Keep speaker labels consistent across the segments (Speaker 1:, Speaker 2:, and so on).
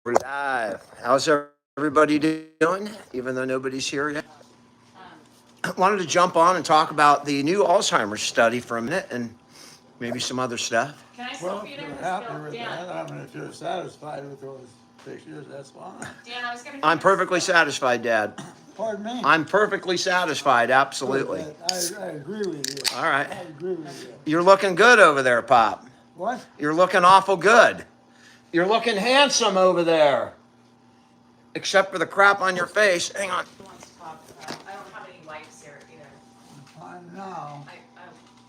Speaker 1: Live. How's everybody doing? Even though nobody's here yet. I wanted to jump on and talk about the new Alzheimer's study for a minute and maybe some other stuff.
Speaker 2: Can I still
Speaker 3: Well, if
Speaker 2: feed
Speaker 3: you're
Speaker 2: him?
Speaker 3: happy with
Speaker 2: Dan,
Speaker 3: that, I mean, if you're satisfied with those pictures, that's fine.
Speaker 2: Dan, I was gonna.
Speaker 1: I'm perfectly satisfied, Dad.
Speaker 3: Pardon me?
Speaker 1: I'm perfectly satisfied, absolutely.
Speaker 3: I agree with you.
Speaker 1: All right.
Speaker 3: I agree with you.
Speaker 1: You're looking good over there, Pop.
Speaker 3: What?
Speaker 1: You're looking awful good. You're looking handsome over there. Except for the crap on your face. Hang on.
Speaker 2: Who wants to talk? I don't have any wipes here either.
Speaker 3: Fine now.
Speaker 2: I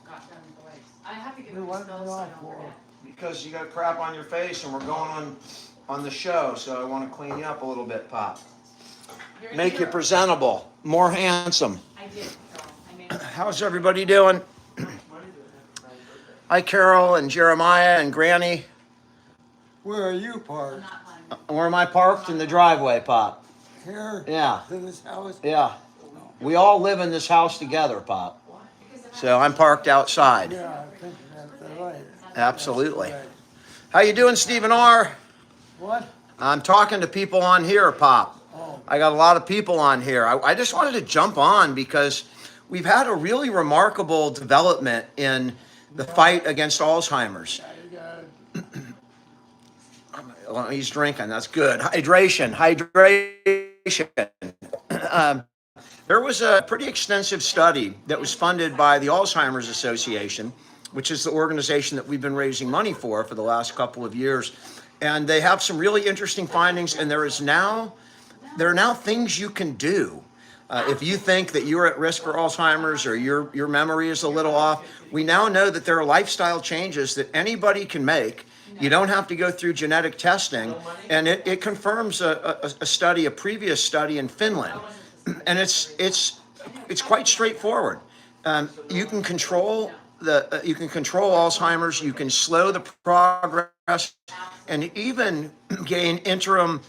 Speaker 2: got them the wipes. I have to give
Speaker 3: You're
Speaker 2: them
Speaker 3: wiping
Speaker 2: spills
Speaker 3: it
Speaker 2: so I
Speaker 3: off
Speaker 2: don't
Speaker 3: for
Speaker 2: forget.
Speaker 1: Because you got crap on your face and we're going on the show, so I want to clean you up a little bit, Pop.
Speaker 2: You're
Speaker 1: Make you
Speaker 2: here.
Speaker 1: presentable, more handsome.
Speaker 2: I did, Carol. I made it.
Speaker 1: How's everybody doing? Hi, Carol and Jeremiah and Granny.
Speaker 3: Where are you
Speaker 2: I'm
Speaker 3: parked?
Speaker 2: not planning.
Speaker 1: Where am I parked? In the driveway, Pop.
Speaker 3: Here?
Speaker 1: Yeah.
Speaker 3: In this house?
Speaker 1: Yeah. We all live in this house together, Pop. So I'm parked outside.
Speaker 3: Yeah, I think that's right.
Speaker 1: Absolutely.
Speaker 3: Right.
Speaker 1: How you doing, Stephen R?
Speaker 3: What?
Speaker 1: I'm talking to people on here, Pop.
Speaker 3: Oh,
Speaker 1: I got a lot of people on here. I just wanted to jump on because we've had a really remarkable development in the fight against Alzheimer's.
Speaker 3: you got it.
Speaker 1: Well, he's drinking. That's good. Hydration. Um, there was a pretty extensive study that was funded by the Alzheimer's Association, which is the organization that we've been raising money for the last couple of years. And they have some really interesting findings. And there are now things you can do. If you think that you're at risk for Alzheimer's or your memory is a little off, we now know that there are lifestyle changes that anybody can make. You don't have to go through genetic testing, and it confirms a previous study in Finland, and it's quite straightforward. You can control Alzheimer's, you can slow the progress, and even gain interim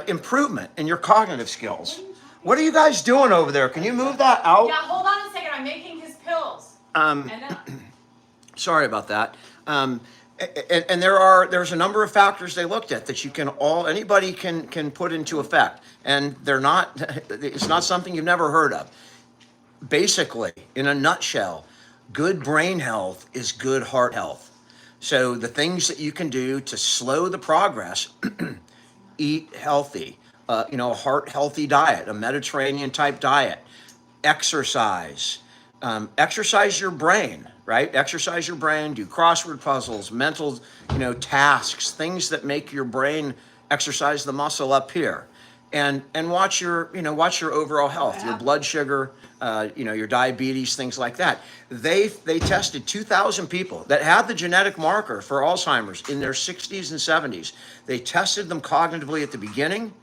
Speaker 1: improvement in your cognitive skills. What are you guys doing over there? Can you move that out?
Speaker 2: Yeah, hold on a second. I'm making his pills.
Speaker 1: Um,
Speaker 2: And then,
Speaker 1: Sorry about that. And there's a number of factors they looked at that anybody can put into effect, and it's not something you've never heard of. Basically, in a nutshell, good brain health is good heart health. So the things that you can do to slow the progress, eat healthy, a heart healthy diet, a Mediterranean type diet, exercise, exercise your brain, right? Exercise your brain, do crossword puzzles, mental, tasks, things that make your brain exercise the muscle up here. And watch your overall health, your blood sugar, your diabetes, things like that. They tested 2,000 people that had the genetic marker for Alzheimer's in their 60s and 70s. They tested them cognitively at the beginning,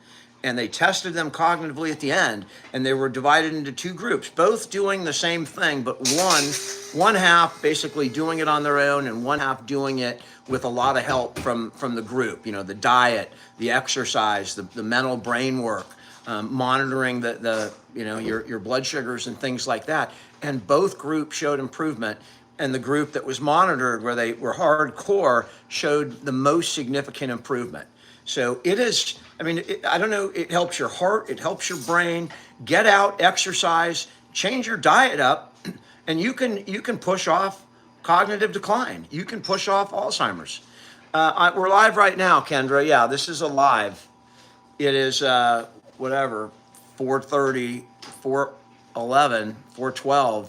Speaker 1: and they tested them cognitively at the end, and they were divided into two groups, both doing the same thing, but one half basically doing it on their own, and one half doing it with a lot of help from the group. The diet, the exercise, the mental brain work, monitoring your blood sugars and things like that. And both groups showed improvement. And the group that was monitored, where they were hardcore, showed the most significant improvement. So it is, I don't know, it helps your heart, it helps your brain. Get out, exercise, change your diet up, and you can push off cognitive decline. You can push off Alzheimer's. We're live right now, Kendra. Yeah, this is a live. It is, 4:30, 4:11, 4:12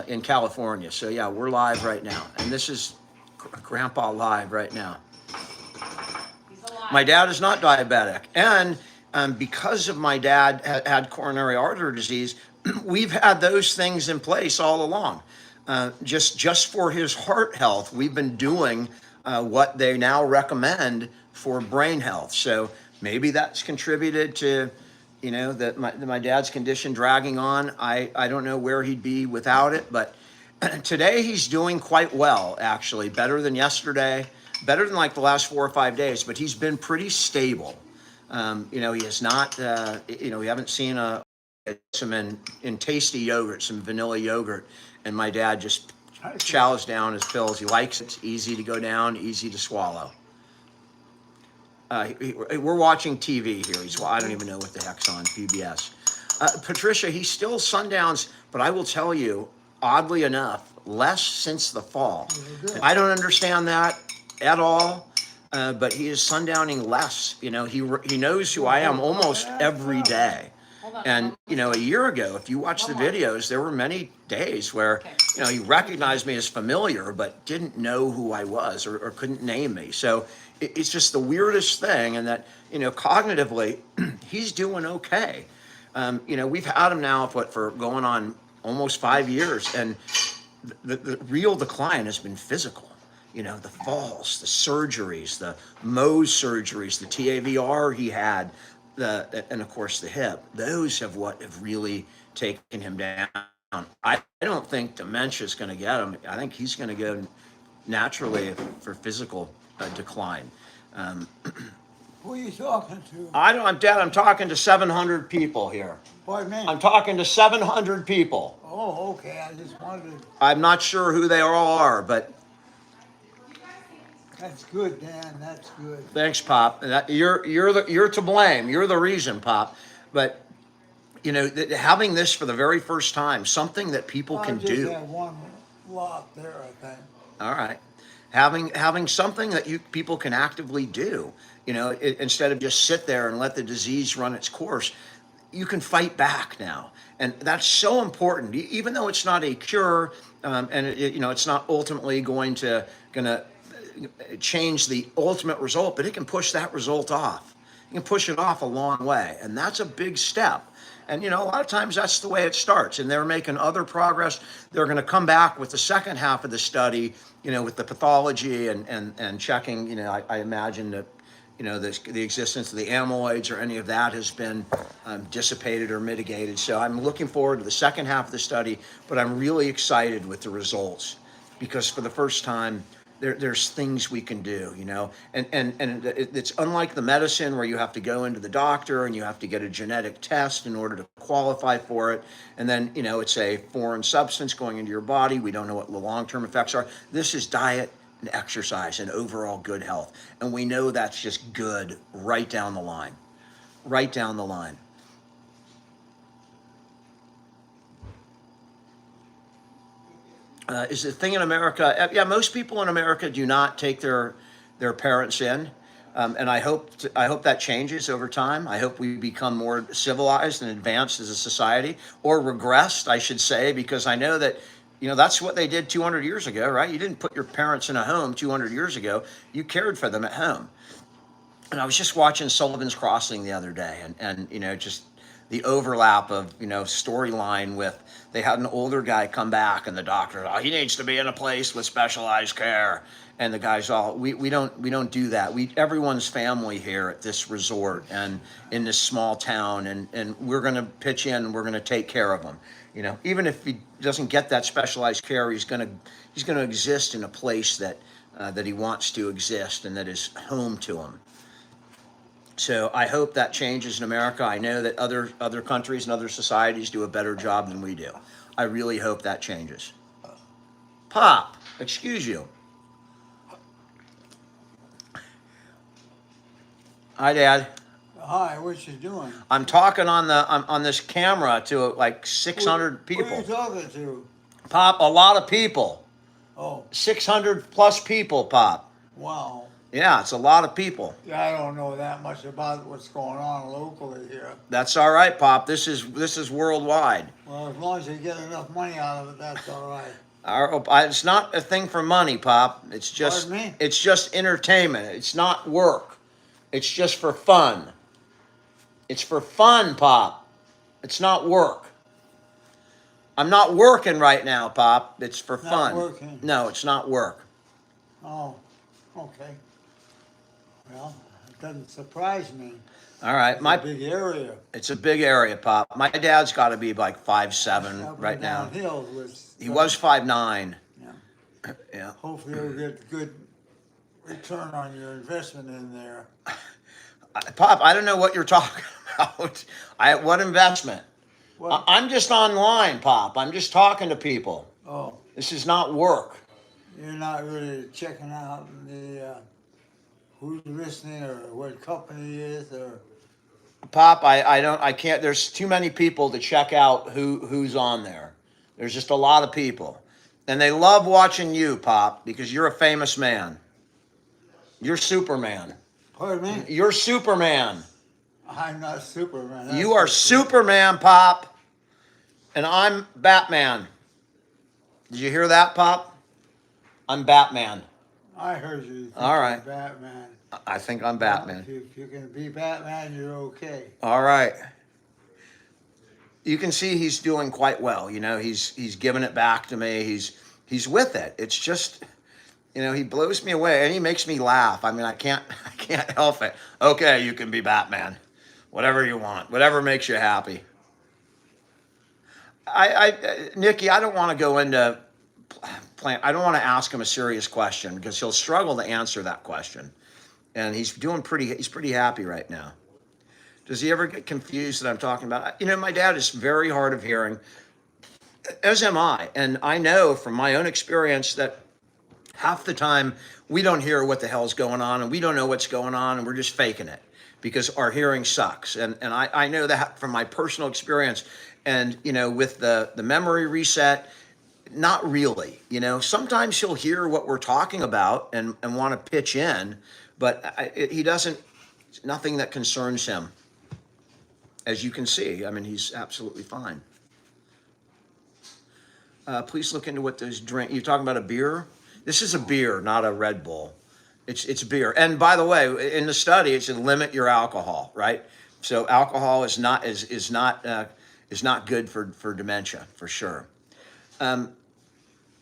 Speaker 1: in California. So yeah, we're live right now. And this is Grandpa live right now. My dad is not diabetic, and because of my dad had coronary artery disease, we've had those things in place all along. Just for his heart health, we've been doing what they now recommend for brain health. So maybe that's contributed to, that my dad's condition dragging on. I don't know where he'd be without it, but today he's doing quite well, actually, better than yesterday. Better than like the last 4 or 5 days, but he's been pretty stable. He has not, we haven't seen some in tasty yogurt, some vanilla yogurt, and my dad just chows down his pills. He likes it. It's easy to go down, easy to swallow. We're watching TV here. I don't even know what the heck's on PBS. Patricia, he's still sundowns, but I will tell you, oddly enough, less since the fall. I don't understand that at all, but he is sundowning less. You know, he knows who I am almost every day.
Speaker 2: Hold on.
Speaker 1: And, you know, a year ago, if you watch the videos, there were many days where, you know, he recognized me as familiar, but didn't know who I was or couldn't name me. So it's just the weirdest thing. And that, you know, cognitively, he's doing okay. You know, we've had him now for going on almost 5 years. And the real decline has been physical. You know, the falls, the surgeries, the Mohs surgeries, the TAVR he had, and of course the hip. Those have really taken him down. I don't think dementia is going to get him. I think he's going to go naturally for physical decline.
Speaker 3: Who are you talking to?
Speaker 1: I'm Dad. I'm talking to 700 people here.
Speaker 3: Pardon me?
Speaker 1: I'm talking to 700 people.
Speaker 3: Oh, okay, I just wondered.
Speaker 1: I'm not sure who they all are, but
Speaker 3: That's good, Dan, that's good.
Speaker 1: thanks, Pop. You're to blame. You're the reason, Pop. But you know, having this for the very first time, something that people can
Speaker 3: I just
Speaker 1: do.
Speaker 3: had one lot there, I think.
Speaker 1: All right, having something that people can actively do. You know, instead of just sit there and let the disease run its course, you can fight back now, and that's so important. Even though it's not a cure, and you know, it's not ultimately gonna change the ultimate result, but it can push that result off. You can push it off a long way, and that's a big step. And you know, a lot of times that's the way it starts, and they're making other progress. They're going to come back with the second half of the study, you know, with the pathology and checking. You know, I imagine that, you know, the existence of the amyloids or any of that has been dissipated or mitigated. So I'm looking forward to the second half of the study, but I'm really excited with the results because for the first time, there's things we can do, you know, and it's unlike the medicine where you have to go into the doctor and you have to get a genetic test in order to qualify for it. And then, you know, it's a foreign substance going into your body. We don't know what the long-term effects are. This is diet and exercise and overall good health. And we know that's just good right down the line, right down the line. Is the thing in America? Yeah, most people in America do not take their parents in, and I hope that changes over time. I hope we become more civilized and advanced as a society, or regressed, I should say, because I know that, you know, that's what they did 200 years ago, right? You didn't put your parents in a home 200 years ago. You cared for them at home. And I was just watching Sullivan's Crossing the other day, and you know, just the overlap of, you know, storyline with, they had an older guy come back and the doctor, oh, he needs to be in a place with specialized care. And the guy's all, we don't do that. Everyone's family here at this resort and in this small town, and we're going to pitch in and we're going to take care of him. You know, even if he doesn't get that specialized care, he's going to exist in a place that he wants to exist and that is home to him. So I hope that changes in America. I know that other countries and other societies do a better job than we do. I really hope that changes. Pop, excuse you. Hi, Dad.
Speaker 3: Hi, what you doing?
Speaker 1: I'm talking on this camera to like 600 people.
Speaker 3: Who are you talking to?
Speaker 1: Pop, a lot of people.
Speaker 3: Oh,
Speaker 1: 600 plus people, Pop.
Speaker 3: wow.
Speaker 1: Yeah, it's a lot of people.
Speaker 3: Yeah, I don't know that much about what's going on locally here.
Speaker 1: That's all right, Pop. This is worldwide.
Speaker 3: Well, as long as you get enough money out of it, that's all right.
Speaker 1: It's not a thing for money, Pop. It's just
Speaker 3: Pardon me?
Speaker 1: it's just entertainment. It's not work. It's just for fun. It's for fun, Pop. It's not work. I'm not working right now, Pop. It's for
Speaker 3: Not
Speaker 1: fun.
Speaker 3: working.
Speaker 1: No, it's not work.
Speaker 3: Oh, okay. Well, it doesn't surprise me.
Speaker 1: All right,
Speaker 3: It's a big area.
Speaker 1: it's a big area, Pop. My dad's got to be like 5'7"
Speaker 3: Up
Speaker 1: right
Speaker 3: and
Speaker 1: now.
Speaker 3: downhill was.
Speaker 1: He was 5'9".
Speaker 3: Yeah.
Speaker 1: Yeah.
Speaker 3: Hopefully you'll get good return on your investment in there.
Speaker 1: Pop, I don't know what you're talking about. What investment?
Speaker 3: What?
Speaker 1: I'm just online, Pop. I'm just talking to people.
Speaker 3: Oh,
Speaker 1: This is not work.
Speaker 3: you're not really checking out who's listening or what company it is or?
Speaker 1: Pop, I can't, there's too many people to check out who's on there. There's just a lot of people. And they love watching you, Pop, because you're a famous man. You're Superman.
Speaker 3: Pardon me?
Speaker 1: You're Superman.
Speaker 3: I'm not Superman. that's
Speaker 1: You are
Speaker 3: for sure.
Speaker 1: Superman, Pop. And I'm Batman. Did you hear that, Pop? I'm Batman.
Speaker 3: I heard you. Think
Speaker 1: All
Speaker 3: you're
Speaker 1: right.
Speaker 3: Batman.
Speaker 1: I think I'm
Speaker 3: Well,
Speaker 1: Batman.
Speaker 3: if you can be Batman, you're okay.
Speaker 1: All right. You can see he's doing quite well. You know, he's giving it back to me. He's with it. It's just, you know, he blows me away and he makes me laugh. I mean, I can't help it. Okay, you can be Batman. Whatever you want. Whatever makes you happy. Nikki, I don't want to go into plan. I don't want to ask him a serious question because he'll struggle to answer that question. And he's pretty happy right now. Does he ever get confused that I'm talking about? You know, my dad is very hard of hearing, as am I. And I know from my own experience that half the time we don't hear what the hell's going on and we don't know what's going on and we're just faking it because our hearing sucks. And I know that from my personal experience. And, you know, with the memory reset, not really. You know, sometimes he'll hear what we're talking about and want to pitch in, but he doesn't, nothing that concerns him. As you can see, I mean, he's absolutely fine. Please look into what those drink. You're talking about a beer? This is a beer, not a Red Bull. It's beer. And by the way, in the study, it should limit your alcohol, right? So alcohol is not good for dementia for sure.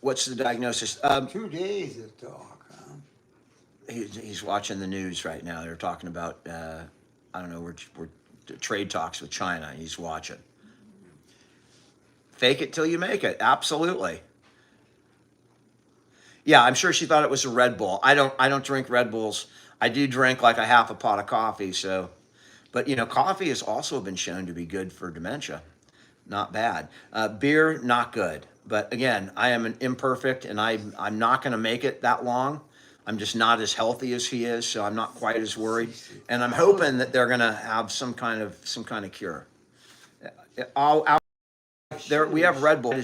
Speaker 1: What's the diagnosis?
Speaker 3: 2 days of talk, huh?
Speaker 1: He's watching the news right now. They're talking about I don't know. We're trade talks with China. He's watching. Fake it till you make it. Absolutely. Yeah, I'm sure she thought it was a Red Bull. I don't drink Red Bulls. I do drink like a half a pot of coffee. So, but you know, coffee has also been shown to be good for dementia. Not bad. Beer, not good. But again, I am an imperfect, and I'm not going to make it that long. I'm just not as healthy as he is, so I'm not quite as worried. And I'm hoping that they're going to have some kind of cure. There we have Red Bull.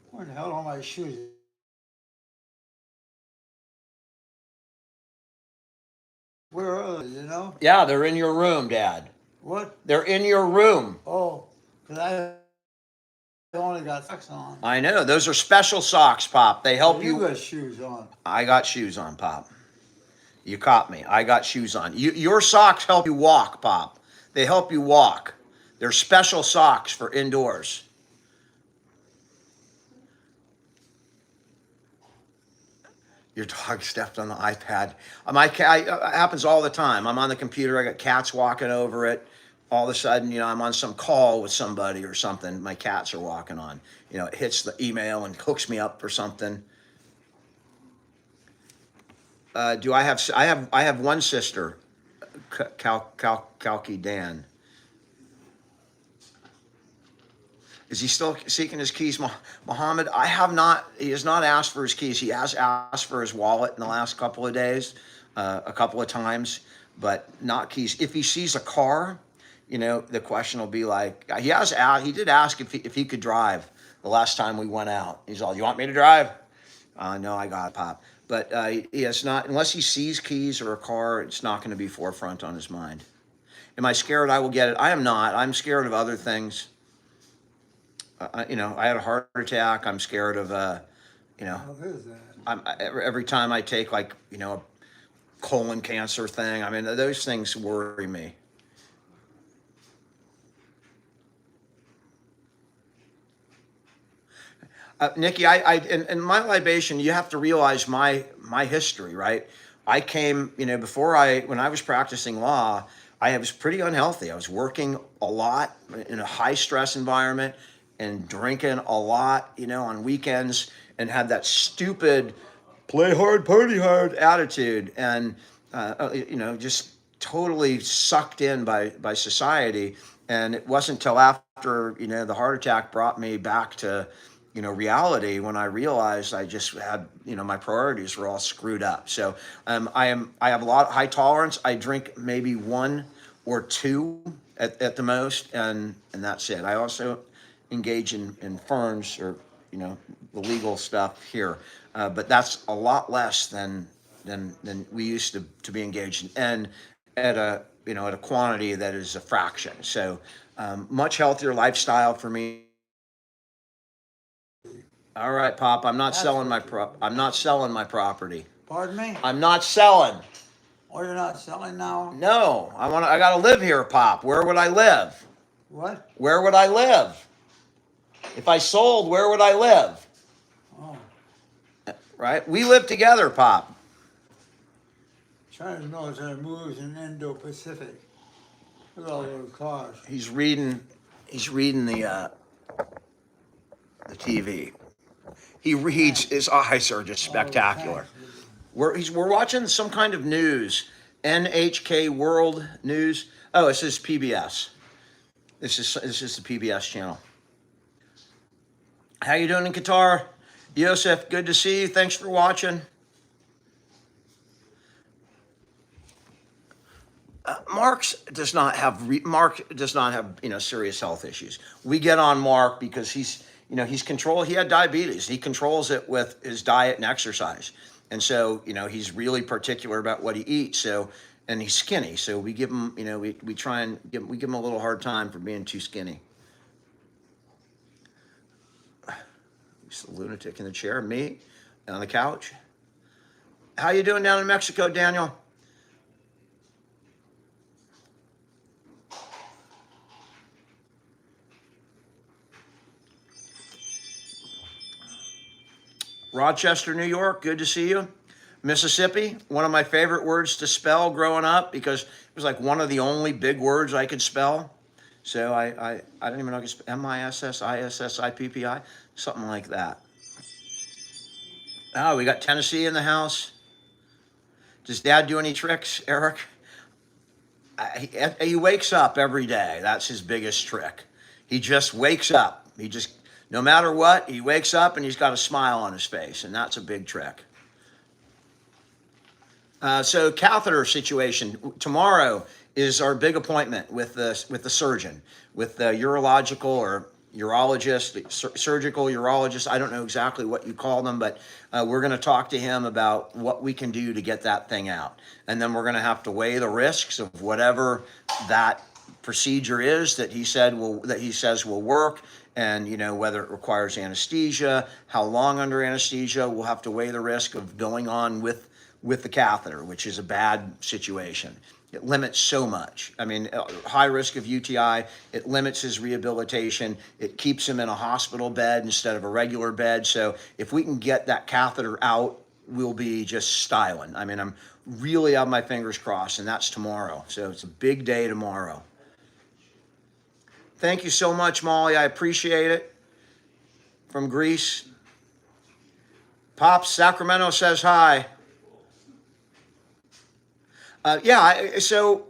Speaker 3: Where the hell are my shoes? Where are they, you know?
Speaker 1: Yeah, they're in your room, Dad.
Speaker 3: What?
Speaker 1: They're in your room.
Speaker 3: Oh, because I only got socks on.
Speaker 1: I know. Those are special socks, Pop. They help
Speaker 3: You
Speaker 1: you.
Speaker 3: got shoes on.
Speaker 1: I got shoes on, Pop. You caught me. I got shoes on. Your socks help you walk, Pop. They help you walk. They're special socks for indoors. Your dog stepped on the iPad. My cat, it happens all the time. I'm on the computer. I got cats walking over it. All of a sudden, you know, I'm on some call with somebody or something. My cats are walking on. You know, it hits the email and hooks me up for something. Do I have? I have one sister, Kalki Dan. Is he still seeking his keys, Mohammed? I have not. He has not asked for his keys. He has asked for his wallet in the last couple of days, a couple of times, but not keys. If he sees a car, you know, the question will be like, he has asked. He did ask if he could drive the last time we went out. He's all, "You want me to drive?" No, I got it, Pop. But he has not, unless he sees keys or a car, it's not going to be forefront on his mind. Am I scared I will get it? I am not. I'm scared of other things. You know, I had a heart attack. I'm scared of, you know,
Speaker 3: What is that?
Speaker 1: every time I take like, you know, a colon cancer thing. I mean, those things worry me. Nikki, in my libation, you have to realize my history, right? I came, you know, when I was practicing law, I was pretty unhealthy. I was working a lot in a high stress environment and drinking a lot, you know, on weekends, and had that stupid play hard, party hard attitude, and you know, just totally sucked in by society. And it wasn't until after, you know, the heart attack brought me back to, reality when I realized I just had, my priorities were all screwed up. So I have a lot high tolerance. I drink maybe one or two at the most, and that's it. I also engage in firms or the legal stuff here, but that's a lot less than we used to be engaged in, and at a quantity that is a fraction. So much healthier lifestyle for me. All right, Pop. I'm not
Speaker 3: That's
Speaker 1: selling
Speaker 3: what you-
Speaker 1: I'm not selling my property.
Speaker 3: Pardon me?
Speaker 1: I'm not selling.
Speaker 3: Oh, you're not selling now?
Speaker 1: No, I gotta live here, Pop. Where would I live?
Speaker 3: What?
Speaker 1: Where would I live? If I sold, where would I live?
Speaker 3: Oh,
Speaker 1: Right? We live together, Pop.
Speaker 3: China's military moves in Indo-Pacific. Look at all those cars.
Speaker 1: He's reading the TV. He reads, his eyes are just spectacular. We're watching some kind of news. NHK World News. Oh, this is PBS. This is the PBS channel. How you doing in Qatar? Yosef, good to see you. Thanks for watching. Mark does not have serious health issues. We get on Mark because he's he had diabetes. He controls it with his diet and exercise. And so, he's really particular about what he eats. So, and he's skinny. So we give him, we try and give him a little hard time for being too skinny. He's a lunatic in the chair, me on the couch. How you doing down in Mexico, Daniel? Rochester, New York, good to see you. Mississippi, one of my favorite words to spell growing up because it was like one of the only big words I could spell. So I didn't even know I could spell Mississippi, something like that. Oh, we got Tennessee in the house. Does Dad do any tricks, Eric? He wakes up every day. That's his biggest trick. He just wakes up. No matter what, he wakes up and he's got a smile on his face, and that's a big trick. So catheter situation. Tomorrow is our big appointment with the surgeon, with the urological or urologist, surgical urologist. I don't know exactly what you call them, but we're going to talk to him about what we can do to get that thing out. And then we're going to have to weigh the risks of whatever that procedure is that he says will work, and whether it requires anesthesia, how long under anesthesia. We'll have to weigh the risk of going on with the catheter, which is a bad situation. It limits so much. I mean, high risk of UTI, it limits his rehabilitation. It keeps him in a hospital bed instead of a regular bed. So if we can get that catheter out, we'll be just styling. I mean, I'm really have my fingers crossed, and that's tomorrow. So it's a big day tomorrow. Thank you so much, Molly. I appreciate it. From Greece. Pops, Sacramento says hi. So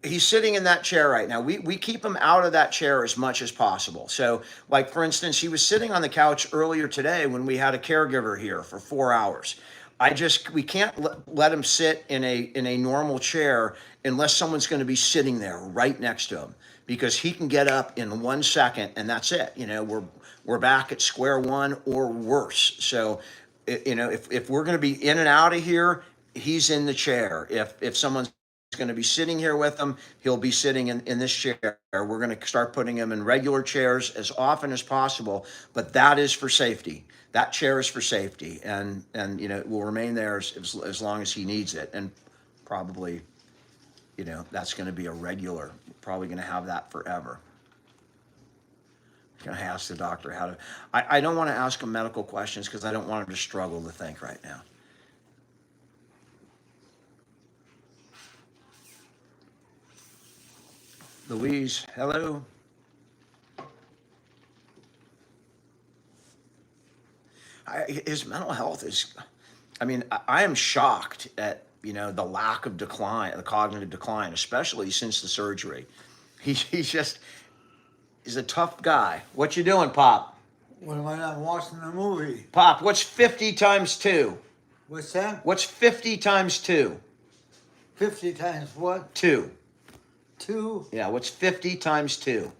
Speaker 1: he's sitting in that chair right now. We keep him out of that chair as much as possible. So, like, for instance, he was sitting on the couch earlier today when we had a caregiver here for 4 hours. We can't let him sit in a normal chair unless someone's going to be sitting there right next to him, because he can get up in 1 second and that's it. We're back at square one or worse. So, if we're going to be in and out of here, he's in the chair. If someone's going to be sitting here with him, he'll be sitting in this chair. We're going to start putting him in regular chairs as often as possible, but that is for safety. That chair is for safety, and it will remain there as long as he needs it. And probably, that's going to be a regular. Probably going to have that forever. I'm going to ask the doctor how to. I don't want to ask him medical questions because I don't want him to struggle to think right now. Louise, hello. His mental health is, I am shocked at, the lack of decline, the cognitive decline, especially since the surgery. He's a tough guy. What you doing, Pop?
Speaker 3: What am I not watching the movie?
Speaker 1: Pop, what's 50 times 2?
Speaker 3: What's that?
Speaker 1: What's 50 times 2?
Speaker 3: 50 times what?
Speaker 1: 2.
Speaker 3: 2?
Speaker 1: Yeah, what's 50 times 2?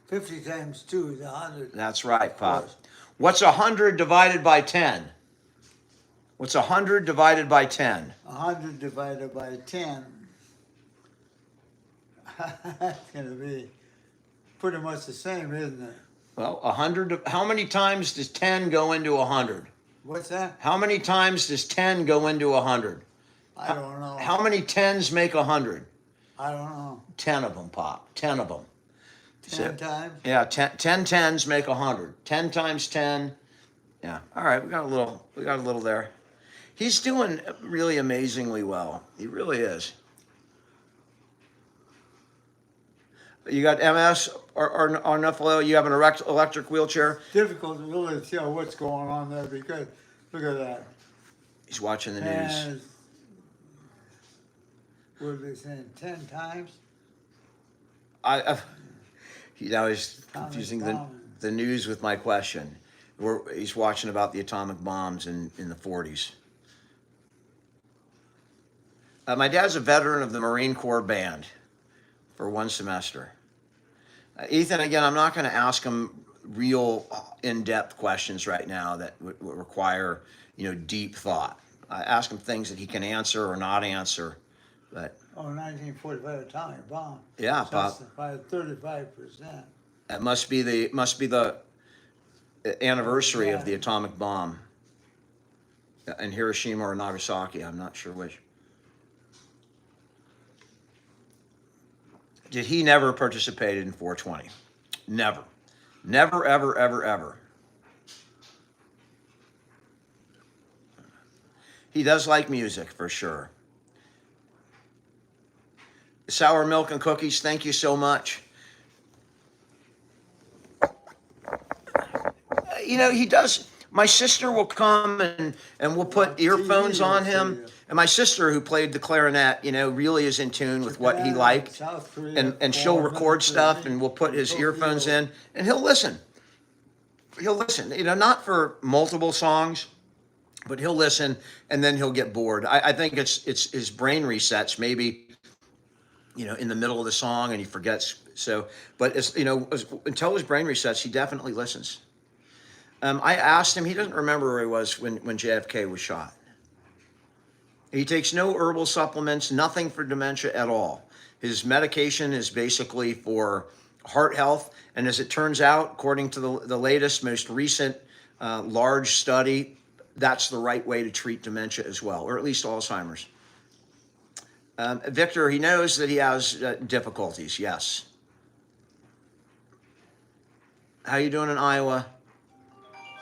Speaker 3: 50 times 2 is 100.
Speaker 1: That's right, Pop.
Speaker 3: course.
Speaker 1: What's 100 divided by 10? What's 100 divided by 10?
Speaker 3: 100 divided by 10. That's going to be pretty much the same, isn't it?
Speaker 1: Well, 100, how many times does 10 go into 100?
Speaker 3: What's that?
Speaker 1: How many times does 10 go into 100?
Speaker 3: I don't know.
Speaker 1: How many 10s make 100?
Speaker 3: I don't know.
Speaker 1: 10 of them, Pop. 10 of them.
Speaker 3: 10 times?
Speaker 1: Yeah, 10 10s make 100. 10 times 10. Yeah. All right, we got a little there. He's doing really amazingly well. He really is. You got MS or Nuffalo, you have an electric wheelchair.
Speaker 3: Difficult to really tell what's going on there because look at that.
Speaker 1: He's watching the news.
Speaker 3: And what are they saying? 10 times?
Speaker 1: He's confusing the news with my question. He's watching about the atomic bombs in the 40s. My dad's a veteran of the Marine Corps band for 1 semester. Ethan, again, I'm not going to ask him real in-depth questions right now that would require, deep thought. I ask him things that he can answer or not answer, but.
Speaker 3: Oh, 1945 atomic bomb.
Speaker 1: Yeah, Pop.
Speaker 3: By 35%.
Speaker 1: That must be the anniversary of the atomic bomb in Hiroshima or Nagasaki. I'm not sure which. Did he never participated in 420? Never. Never, ever, ever, ever. He does like music, for sure. Sour milk and cookies, thank you so much. He does. My sister will come and we'll put earphones on him. And my sister, who played the clarinet, really is in tune with what he liked. And she'll record stuff and we'll put his earphones in and he'll listen. He'll listen, not for multiple songs, but he'll listen and then he'll get bored. I think it's his brain resets maybe, in the middle of the song and he forgets. So, but until his brain resets, he definitely listens. I asked him, he doesn't remember where he was when JFK was shot. He takes no herbal supplements, nothing for dementia at all. His medication is basically for heart health. And as it turns out, according to the latest, most recent large study, that's the right way to treat dementia as well, or at least Alzheimer's. Victor, he knows that he has difficulties, yes. How you doing in Iowa?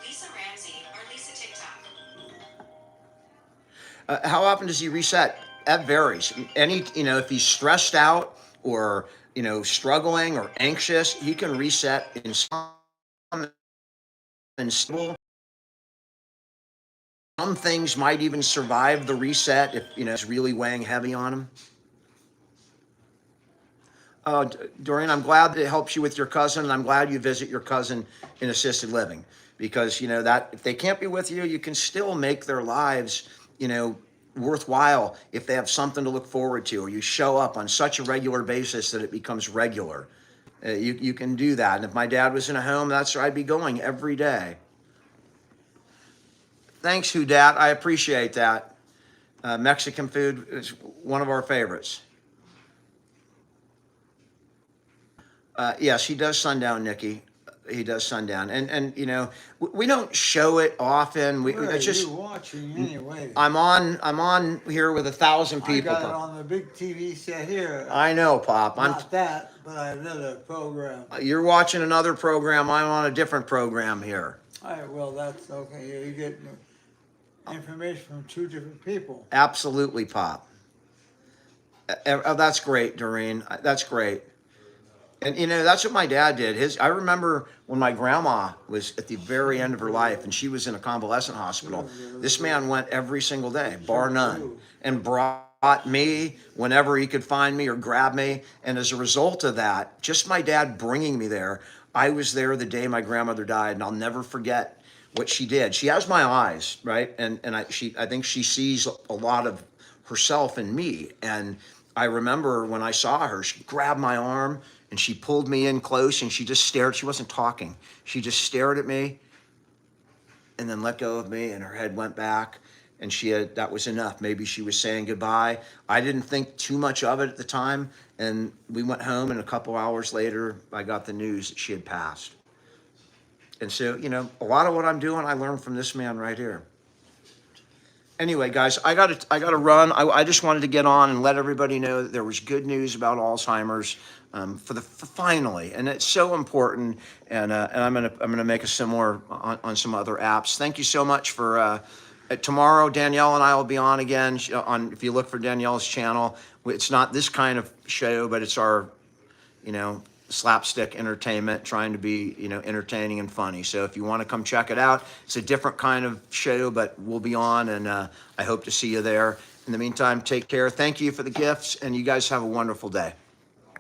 Speaker 4: Lisa Ramsey or Lisa TikTok.
Speaker 1: How often does he reset? That varies. If he's stressed out or, struggling or anxious, he can reset in some and stable. Some things might even survive the reset if, it's really weighing heavy on him. Doreen, I'm glad that it helps you with your cousin, and I'm glad you visit your cousin in assisted living because, that if they can't be with you, you can still make their lives, worthwhile if they have something to look forward to, or you show up on such a regular basis that it becomes regular. You can do that. And if my dad was in a home, that's where I'd be going every day. Thanks, Hudat. I appreciate that. Mexican food is one of our favorites. Yes, he does sundown, Nikki. He does sundown, and we don't show it often.
Speaker 3: Where
Speaker 1: It's
Speaker 3: are
Speaker 1: just
Speaker 3: you watching anyway?
Speaker 1: I'm on here with 1,000 people.
Speaker 3: I got it on the big TV set here.
Speaker 1: I know, Pop.
Speaker 3: Not that, but I did a program.
Speaker 1: You're watching another program. I'm on a different program here.
Speaker 3: All right, well, that's okay. You get information from 2 different people.
Speaker 1: Absolutely, Pop. That's great, Doreen. That's great. And that's what my dad did. I remember when my grandma was at the very end of her life and she was in a convalescent hospital. This man went every single day, bar none, and brought me whenever he could find me or grab me. And as a result of that, just my dad bringing me there, I was there the day my grandmother died, and I'll never forget what she did. She has my eyes, right? And I think she sees a lot of herself in me. And I remember when I saw her, she grabbed my arm and she pulled me in close and she just stared. She wasn't talking. She just stared at me and then let go of me, and her head went back, and that was enough. Maybe she was saying goodbye. I didn't think too much of it at the time, and we went home, and a couple hours later I got the news that she had passed. And so, a lot of what I'm doing I learned from this man right here. Anyway, guys, I gotta run. I just wanted to get on and let everybody know that there was good news about Alzheimer's for finally, and it's so important. And I'm gonna make a similar on some other apps. Thank you so much for tomorrow. Danielle and I will be on again. If you look for Danielle's channel, it's not this kind of show, but it's our slapstick entertainment, trying to be, entertaining and funny. So if you want to come check it out, it's a different kind of show, but we'll be on, and I hope to see you there. In the meantime, take care. Thank you for the gifts, and you guys have a wonderful day.